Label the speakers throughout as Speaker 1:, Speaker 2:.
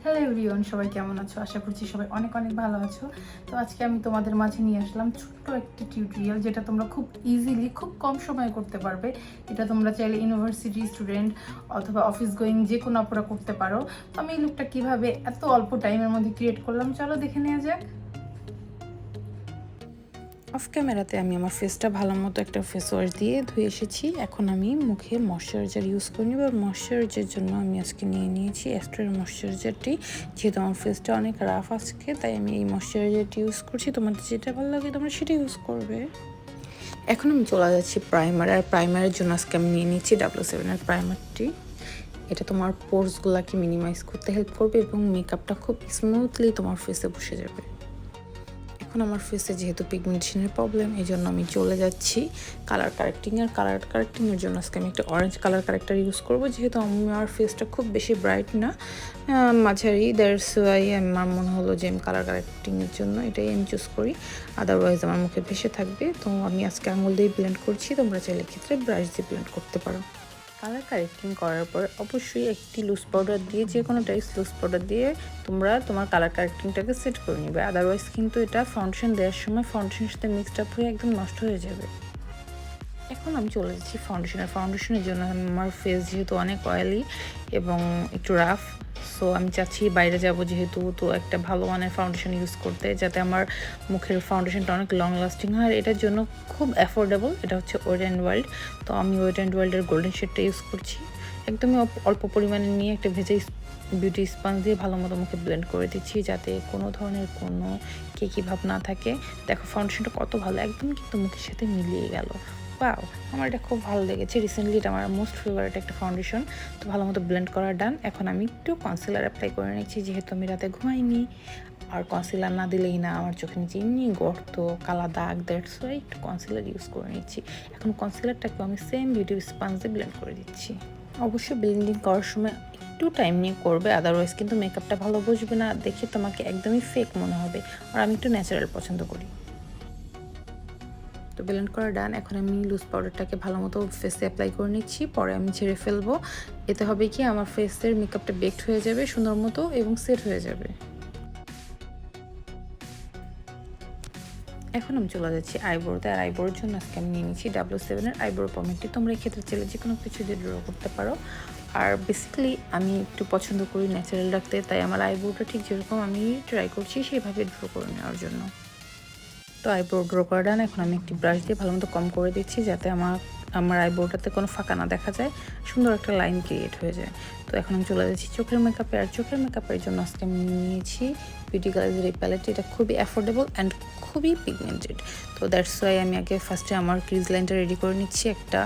Speaker 1: Hello everyone, সবাই কেমন আছো? আশা করছি সবাই অনেক অনেক ভালো আছো। তো আজকে আমি তোমাদের মাঝে নিয়ে আসলাম ছোট্ট একটি টিউটোরিয়াল, যেটা তোমরা খুব ইজিলি খুব কম সময়ে করতে পারবে। এটা তোমরা চাইলে ইউনিভার্সিটি স্টুডেন্ট অথবা অফিস গোয়িং যে কোনো আপুরা করতে পারো। তো আমি এই লুকটা কীভাবে এত অল্প টাইমের মধ্যে ক্রিয়েট করলাম, চলো দেখে নেওয়া যাক।
Speaker 2: অফ ক্যামেরাতে আমি আমার ফেসটা ভালো মতো একটা ফেস ওয়াশ দিয়ে ধুয়ে এসেছি। এখন আমি মুখে ময়শ্চারাইজার ইউজ করি নিব। ময়শ্চারাইজারের জন্য আমি আজকে নিয়ে নিয়েছি অ্যাস্ট্রাল ময়শ্চারাইজারটি। যেহেতু আমার ফেসটা অনেক রাফ আজকে, তাই আমি এই ময়শ্চারাইজারটি ইউজ করছি। তোমাদের যেটা ভালো লাগে তোমরা সেটা ইউজ করবে। এখন আমি চলে যাচ্ছি প্রাইমার। আর প্রাইমারের জন্য আজকে আমি নিয়ে নিয়েছি W7-এর প্রাইমারটি। এটা তোমার পোর্সগুলোকে মিনিমাইজ করতে হেল্প করবে এবং মেকআপটা খুব স্মুথলি তোমার ফেসে বসে যাবে। এখন আমার ফেসে যেহেতু পিগমেন্টেশনের প্রবলেম, এই জন্য আমি চলে যাচ্ছি কালার কারেক্টিংয়ের জন্য আজকে আমি একটা অরেঞ্জ কালার কারেক্টার ইউজ করব। যেহেতু আমার ফেসটা খুব বেশি ব্রাইট না, মাঝারি, দ্যাটস ওয়াই আমার মনে হলো যে আমি কালার কারেক্টিংয়ের জন্য এটাই আমি চুজ করি। আদারওয়াইজ আমার মুখে ভেসে থাকবে। তো আমি আজকে আঙুল দিয়ে ব্লেন্ড করছি, তোমরা চাইলে ক্ষেত্রে ব্রাশ দিয়ে ব্লেন্ড করতে পারো। কালার কারেক্টিং করার পর অবশ্যই একটি লুজ পাউডার দিয়ে, যে কোনো টাইপস লুজ পাউডার দিয়ে তোমরা তোমার কালার কারেক্টিংটাকে সেট করে নিবে। আদারওয়াইজ কিন্তু এটা ফাউন্ডেশন দেওয়ার সময় ফাউন্ডেশনের সাথে মিক্সড আপ হয়ে একদম নষ্ট হয়ে যাবে। এখন আমি চলে যাচ্ছি ফাউন্ডেশনের জন্য। আমার ফেস যেহেতু অনেক অয়েলি এবং একটু রাফ, সো আমি চাচ্ছি বাইরে যাব যেহেতু, তো একটা ভালো মানের ফাউন্ডেশন ইউজ করতে, যাতে আমার মুখের ফাউন্ডেশনটা অনেক লং লাস্টিং হয়। আর এটার জন্য খুব অ্যাফোর্ডেবল, এটা হচ্ছে ওয়েট অ্যান্ড ওয়াইল্ড। তো আমি ওয়েট অ্যান্ড ওয়াইল্ডের গোল্ডেন শেডটা ইউজ করছি। একদমই অল্প পরিমাণে নিয়ে একটা ভেজে বিউটি স্পঞ্জ দিয়ে ভালো মতো মুখে ব্লেন্ড করে দিচ্ছি, যাতে কোনো ধরনের কোনো কেকি ভাব না থাকে। দেখো ফাউন্ডেশনটা কত ভালো, একদম কিন্তু মুখের সাথে মিলিয়ে গেল। ওয়াও, আমার এটা খুব ভালো লেগেছে। রিসেন্টলি এটা আমার মোস্ট ফেভারিট একটা ফাউন্ডেশন। তো ভালো মতো ব্লেন্ড করা ডান। এখন আমি একটু কনসিলার অ্যাপ্লাই করে নিচ্ছি, যেহেতু আমি রাতে ঘুমাইনি। আর কনসিলার না দিলেই না, আমার চোখে নিচে এমনি গর্ত, কালা দাগ, দ্যাটস ওয়াই একটু কনসিলার ইউজ করে নিচ্ছি। এখন কনসিলারটাকে আমি সেম বিউটি স্পঞ্জ দিয়ে ব্লেন্ড করে দিচ্ছি। অবশ্যই ব্লেন্ডিং করার সময় একটু টাইম নিয়ে করবে, আদারওয়াইজ কিন্তু মেকআপটা ভালো বসবে না, দেখে তোমাকে একদমই ফেক মনে হবে। আর আমি একটু ন্যাচারাল পছন্দ করি। তো ব্লেন্ড করা ডান। এখন আমি লুজ পাউডারটাকে ভালো মতো ফেসে অ্যাপ্লাই করে নিচ্ছি, পরে আমি ছেড়ে ফেলবো। এতে হবে কি, আমার ফেসের মেকআপটা বেকড হয়ে যাবে সুন্দর মতো এবং সেট হয়ে যাবে। এখন আমি চলে যাচ্ছি আইব্রোতে। আর আইব্রোর জন্য আজকে আমি নিয়ে নিচ্ছি W7-এর আইব্রো পমেডটি। তোমরা এই ক্ষেত্রে চাইলে যে কোনো কিছু দিয়ে ড্র করতে পারো। আর বেসিক্যালি আমি একটু পছন্দ করি ন্যাচারাল রাখতে, তাই আমার আইব্রোটা ঠিক যেরকম আমি ট্রাই করছি সেভাবে ড্র করে নেওয়ার জন্য। তো আইব্রো ড্র করা ডান। এখন আমি একটি ব্রাশ দিয়ে ভালো মতো কম করে দিচ্ছি, যাতে আমার আইব্রোটাতে কোনো ফাঁকা না দেখা যায়, সুন্দর একটা লাইন ক্রিয়েট হয়ে যায়। তো এখন আমি চলে যাচ্ছি চোখের মেকআপে। আর চোখের মেকআপের জন্য আজকে আমি নিয়েছি বিউটি গ্লেজের এই প্যালেটটি। এটা খুবই অ্যাফোর্ডেবল অ্যান্ড খুবই পিগমেন্টেড। তো দ্যাটস ওয়াই আমি আগে ফার্স্টে আমার ক্রিজ লাইনটা রেডি করে নিচ্ছি একটা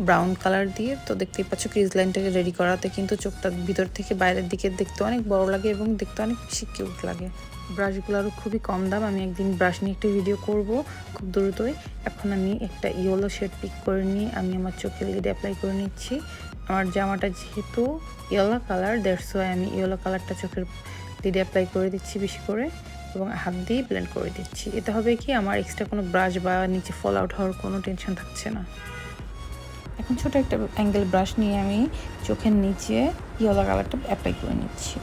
Speaker 2: ব্রাউন কালার দিয়ে। তো দেখতেই পাচ্ছ ক্রিজ লাইনটাকে রেডি করাতে কিন্তু চোখটা ভিতর থেকে বাইরের দিকে দেখতে অনেক বড় লাগে এবং দেখতে অনেক বেশি কিউট লাগে। ব্রাশগুলোরও খুবই কম দাম। আমি একদিন ব্রাশ নিয়ে একটা ভিডিও করব খুব দ্রুতই। এখন আমি একটা ইয়েলো শেড পিক করে নিয়ে আমি আমার চোখের লিডে অ্যাপ্লাই করে নিচ্ছি। আমার জামাটা যেহেতু ইয়েলো কালার, দ্যাটস ওয়াই আমি ইয়েলো কালারটা চোখের লিডে অ্যাপ্লাই করে দিচ্ছি বেশি করে এবং হাত দিয়ে ব্লেন্ড করে দিচ্ছি। এতে হবে কি, আমার এক্সট্রা কোনো ব্রাশ বা নিচে ফল আউট হওয়ার কোনো টেনশন থাকছে না। এখন ছোটো একটা অ্যাঙ্গেল ব্রাশ নিয়ে আমি চোখের নিচে ইয়েলো কালারটা অ্যাপ্লাই করে নিচ্ছি।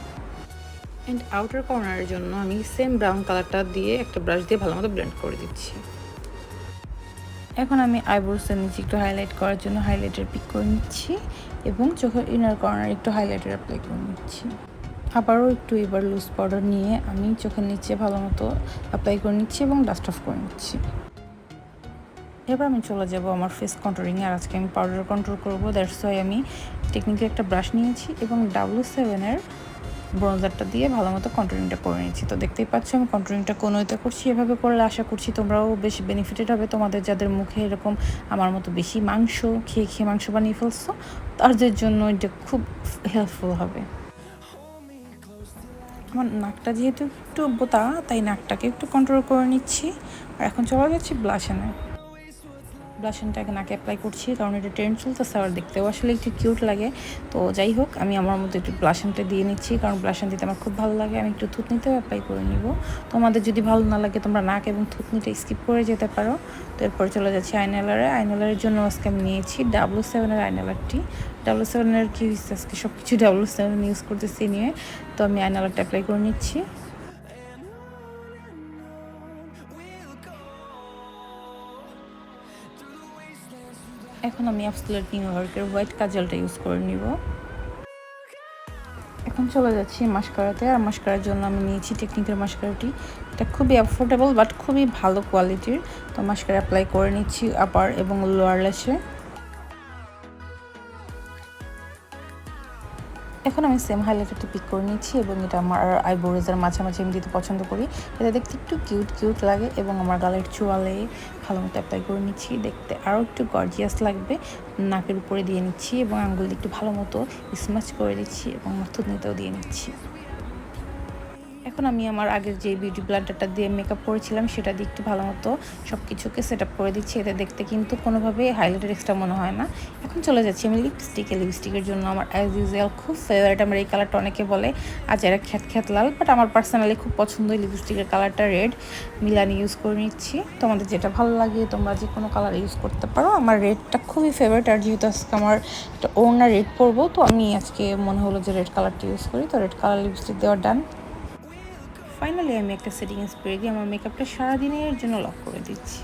Speaker 2: অ্যান্ড আউটার কর্নারের জন্য আমি সেম ব্রাউন কালারটা দিয়ে একটা ব্রাশ দিয়ে ভালো মতো ব্লেন্ড করে দিচ্ছি। এখন আমি আইব্রোসের নিচে একটু হাইলাইট করার জন্য হাইলাইটার পিক করে নিচ্ছি এবং চোখের ইনার কর্নারে একটু হাইলাইটার অ্যাপ্লাই করে নিচ্ছি। আবারও একটু এবার লুজ পাউডার নিয়ে আমি চোখের নিচে ভালো মতো অ্যাপ্লাই করে নিচ্ছি এবং ডাস্ট অফ করে নিচ্ছি। এবার আমি চলে যাব আমার ফেস কন্ট্রোলিংয়ে। আর আজকে আমি পাউডার কন্ট্রোল করবো, দ্যাটস ওয়াই আমি টেকনিকের একটা ব্রাশ নিয়েছি এবং W7-এর ব্রোঞ্জারটা দিয়ে ভালো মতো কন্ট্রোলিংটা করে নিচ্ছি। তো দেখতেই পাচ্ছ আমি কন্ট্রোলিংটা কোন ওয়েতে করছি। এভাবে করলে আশা করছি তোমরাও বেশ বেনিফিটেড হবে। তোমাদের যাদের মুখে এরকম আমার মতো বেশি মাংস খেয়ে মাংস বানিয়ে ফেলছো, তাদের জন্য এটা খুব হেল্পফুল হবে। আমার নাকটা যেহেতু একটু বোতা, তাই নাকটাকে একটু কন্ট্রোল করে নিচ্ছি। আর এখন চলে যাচ্ছি ব্লাশনে। ব্লাশনটাকে নাকে অ্যাপ্লাই করছি, কারণ এটা ট্রেন্ড চলতেছে আর দেখতেও আসলে একটু কিউট লাগে। তো যাই হোক, আমি আমার মতো একটু ব্লাশনটা দিয়ে নিচ্ছি, কারণ ব্লাশন দিতে আমার খুব ভালো লাগে। আমি একটু থুতনিতেও অ্যাপ্লাই করে নিব। তোমাদের যদি ভালো না লাগে তোমরা নাক এবং থুতনিটা স্কিপ করে যেতে পারো। তো এরপর চলে যাচ্ছি আইনাইলারে। আইনাইলারের জন্য আজকে আমি নিয়েছি W7-এর আইনাইলারটি। 007 কি হয়েছে আজকে সব কিছু 007 ইউজ করতেছি নিয়ে। তো আমি আইনালারটা অ্যাপ্লাই করে নিচ্ছি। এখন আমি অ্যাবসলিউট নিউ ইয়র্কের হোয়াইট কাজলটা ইউজ করে নিব। এখন চলে যাচ্ছি মাস্কারাতে। আর মাস্কারার জন্য আমি নিয়েছি টেকনিকের মাস্কারাটি। এটা খুবই অ্যাফোর্ডেবল বাট খুবই ভালো কোয়ালিটির। তো মাস্কারা অ্যাপ্লাই করে নিচ্ছি আপার এবং লোয়ার ল্যাশে। এখন আমি সেম হাইলাইটারটি পিক করে নিচ্ছি এবং এটা আমার আইব্রোজের মাঝামাঝি আমি দিতে পছন্দ করি। এটা দেখতে একটু কিউট লাগে এবং আমার গালের চোয়ালে ভালো মতো অ্যাপ্লাই করে নিচ্ছি। দেখতে আরও একটু গর্জিয়াস লাগবে। নাকের উপরে দিয়ে নিচ্ছি এবং আঙ্গুল দিয়ে একটু ভালো মতো স্ম্যাচ করে দিচ্ছি এবং থুতনিতেও দিয়ে নিচ্ছি। এখন আমি আমার আগের যে বিউটি ব্লেন্ডারটা দিয়ে মেকআপ করেছিলাম সেটা দিয়ে একটু ভালো মতো সব কিছুকে সেট আপ করে দিচ্ছি। এতে দেখতে কিন্তু কোনোভাবে হাইলাইটার এক্সট্রা মনে হয় না। এখন চলে যাচ্ছি আমি লিপস্টিকের জন্য আমার অ্যাজ ইউজুয়াল খুব ফেভারিট আমার এই কালারটা অনেকে বলে আজ এরা খ্যাত লাল, বাট আমার পার্সোনালি খুব পছন্দ এই লিপস্টিকের কালারটা রেড। মিলানি ইউজ করে নিচ্ছি। তোমাদের যেটা ভালো লাগে তোমরা যে কোনো কালার ইউজ করতে পারো। আমার রেডটা খুবই ফেভারিট, আর যেহেতু আজকে আমার একটা ওড়না রেড পরবো তো আমি আজকে মনে হলো যে রেড কালারটা ইউজ করি। তো রেড কালার লিপস্টিক দেওয়া ডান। ফাইনালি আমি একটা সেটিং স্প্রে দিয়ে আমার মেকআপটা সারাদিনের জন্য লক করে দিচ্ছি।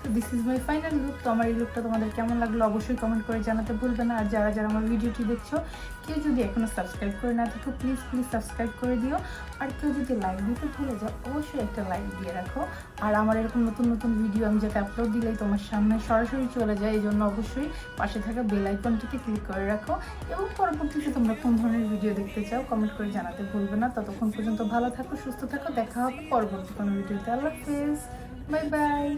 Speaker 1: তো this is my final look. তো আমার এই লুকটা তোমাদের কেমন লাগলো অবশ্যই কমেন্ট করে জানাতে ভুলবে না। আর যারা আমার ভিডিওটি দেখছো কেউ যদি এখনও সাবস্ক্রাইব করে না থাকো প্লিজ সাবস্ক্রাইব করে দিও। আর কেউ যদি লাইক দিতে ভুলে যাও অবশ্যই একটা লাইক দিয়ে রাখো। আর আমার এরকম নতুন ভিডিও আমি যাতে আপলোড দিলেই তোমার সামনে সরাসরি চলে যায়, এই জন্য অবশ্যই পাশে থাকা বেল আইকনটিকে ক্লিক করে রাখো। এবং পরবর্তীতে তোমরা কোন ধরনের ভিডিও দেখতে চাও কমেন্ট করে জানাতে ভুলবে না। ততক্ষণ পর্যন্ত ভালো থাকো, সুস্থ থাকো, দেখা হবে পরবর্তী কোনো ভিডিওতে। আল্লাহ হাফেজ, বাই বাই।